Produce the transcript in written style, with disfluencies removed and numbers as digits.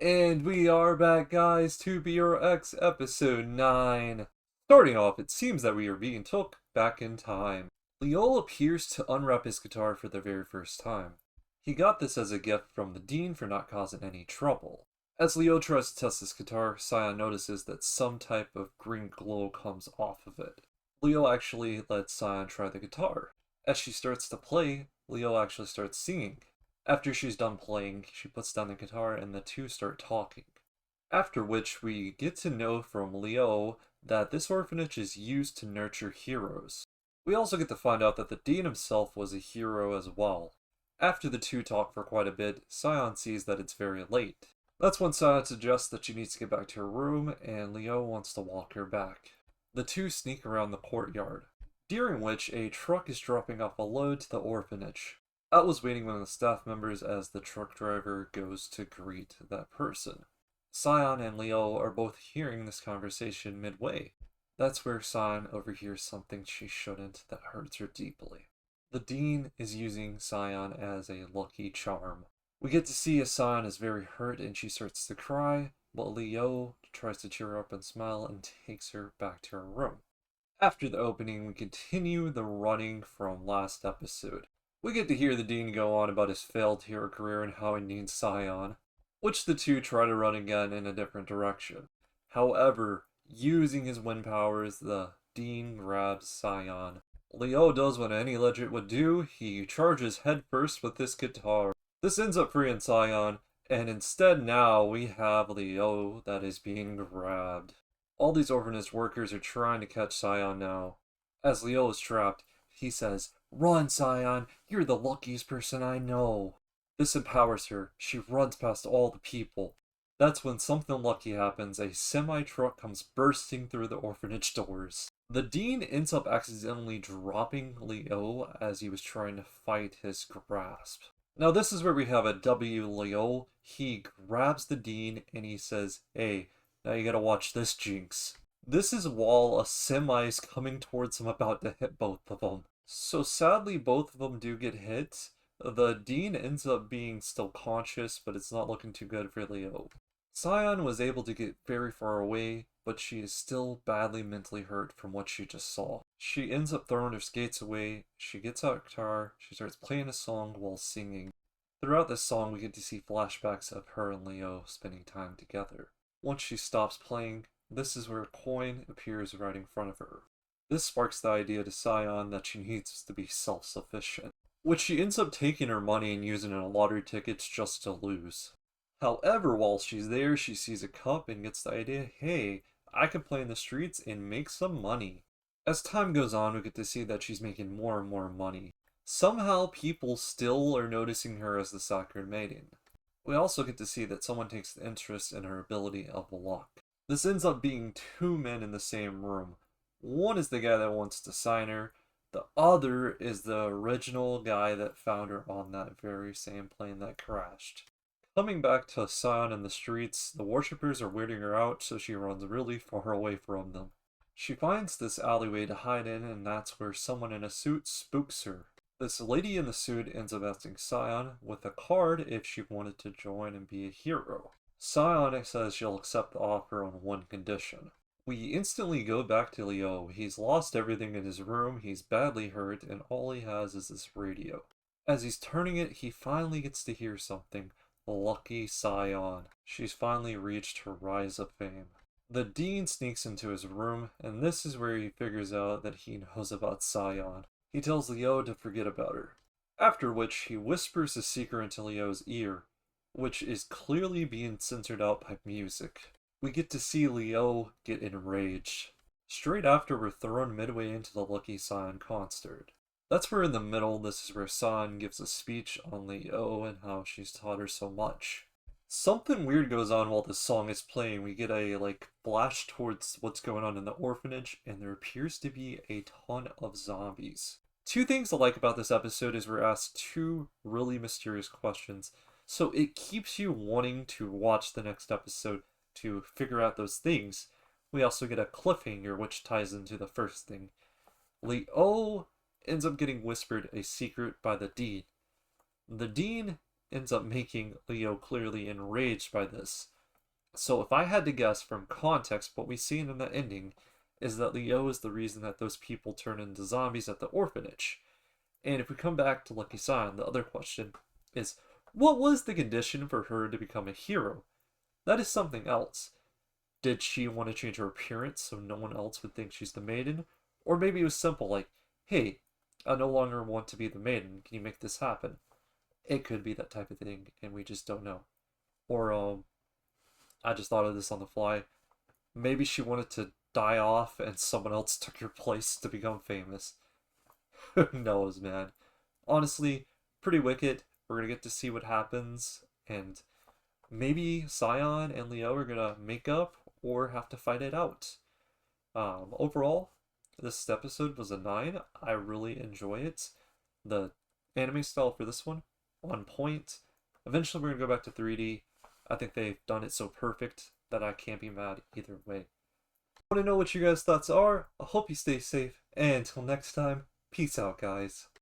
And we are back, guys, to BRX episode 9. Starting off, it seems that we are being took back in time. Leo appears to unwrap his guitar for the very first time. He got this as a gift from the Dean for not causing any trouble. As Leo tries to test his guitar, Scion notices that some type of green glow comes off of it. Leo actually lets Scion try the guitar. As she starts to play, Leo actually starts singing. After she's done playing, she puts down the guitar and the two start talking. After which, we get to know from Leo that this orphanage is used to nurture heroes. We also get to find out that the Dean himself was a hero as well. After the two talk for quite a bit, Scion sees that it's very late. That's when Scion suggests that she needs to get back to her room, and Leo wants to walk her back. The two sneak around the courtyard, during which a truck is dropping off a load to the orphanage. Out was waiting one of the staff members as the truck driver goes to greet that person. Scion and Leo are both hearing this conversation midway. That's where Scion overhears something she shouldn't that hurts her deeply. The Dean is using Scion as a lucky charm. We get to see Scion is very hurt and she starts to cry, but Leo tries to cheer her up and smile and takes her back to her room. After the opening, we continue the running from last episode. We get to hear the Dean go on about his failed hero career and how he needs Scion, which the two try to run again in a different direction. However, using his wind powers, the Dean grabs Scion. Leo does what any legit would do, he charges headfirst with this guitar. This ends up freeing Scion, and instead now we have Leo that is being grabbed. All these orphanage workers are trying to catch Scion now. As Leo is trapped, he says, "Run, Scion, you're the luckiest person I know." This empowers her. She runs past all the people. That's when something lucky happens. A semi-truck comes bursting through the orphanage doors. The Dean ends up accidentally dropping Leo as he was trying to fight his grasp. Now this is where we have a W Leo. He grabs the Dean and he says, "Hey, now you gotta watch this, Jinx." This is while a semi is coming towards him about to hit both of them. So sadly, both of them do get hit. The Dean ends up being still conscious, but it's not looking too good for Leo. Scion was able to get very far away, but she is still badly mentally hurt from what she just saw. She ends up throwing her skates away, she gets out her guitar, she starts playing a song while singing. Throughout this song, we get to see flashbacks of her and Leo spending time together. Once she stops playing, this is where a coin appears right in front of her. This sparks the idea to Scion that she needs to be self-sufficient, which she ends up taking her money and using in lottery tickets just to lose. However, while she's there, she sees a cup and gets the idea, hey, I can play in the streets and make some money. As time goes on, we get to see that she's making more and more money. Somehow, people still are noticing her as the Sacred Maiden. We also get to see that someone takes interest in her ability of luck. This ends up being two men in the same room. One is the guy that wants to sign her, the other is the original guy that found her on that very same plane that crashed. Coming back to Scion in the streets, the worshippers are weirding her out, so she runs really far away from them. She finds this alleyway to hide in, and that's where someone in a suit spooks her. This lady in the suit ends up asking Scion with a card if she wanted to join and be a hero. Scion says she'll accept the offer on one condition. We instantly go back to Leo. He's lost everything in his room, he's badly hurt, and all he has is this radio. As he's turning it, he finally gets to hear something. Lucky Scion. She's finally reached her rise of fame. The Dean sneaks into his room, and this is where he figures out that he knows about Scion. He tells Leo to forget about her. After which, he whispers a secret into Leo's ear, which is clearly being censored out by music. We get to see Leo get enraged. Straight after, we're thrown midway into the Lucky Scion concert. That's where in the middle, this is where Scion gives a speech on Leo and how she's taught her so much. Something weird goes on while this song is playing. We get a flash towards what's going on in the orphanage, and there appears to be a ton of zombies. Two things I like about this episode is we're asked two really mysterious questions, so it keeps you wanting to watch the next episode to figure out those things. We also get a cliffhanger, which ties into the first thing. Leo ends up getting whispered a secret by the Dean. The Dean ends up making Leo clearly enraged by this. So if I had to guess from context, what we see in the ending is that Leo is the reason that those people turn into zombies at the orphanage. And if we come back to Lucky Cyan, the other question is, what was the condition for her to become a hero? That is something else. Did she want to change her appearance so no one else would think she's the maiden? Or maybe it was simple, like, hey, I no longer want to be the maiden. Can you make this happen? It could be that type of thing, and we just don't know. Or, I just thought of this on the fly. Maybe she wanted to die off and someone else took her place to become famous. Who knows, man? Honestly, pretty wicked. We're gonna get to see what happens, and maybe Cyan and Leo are gonna make up or have to fight it out. Overall, this episode was a 9. I really enjoy it. The anime style for this one, on point. Eventually, we're gonna go back to 3D. I think they've done it so perfect that I can't be mad either way. I want to know what you guys' thoughts are. I hope you stay safe, and until next time, peace out, guys.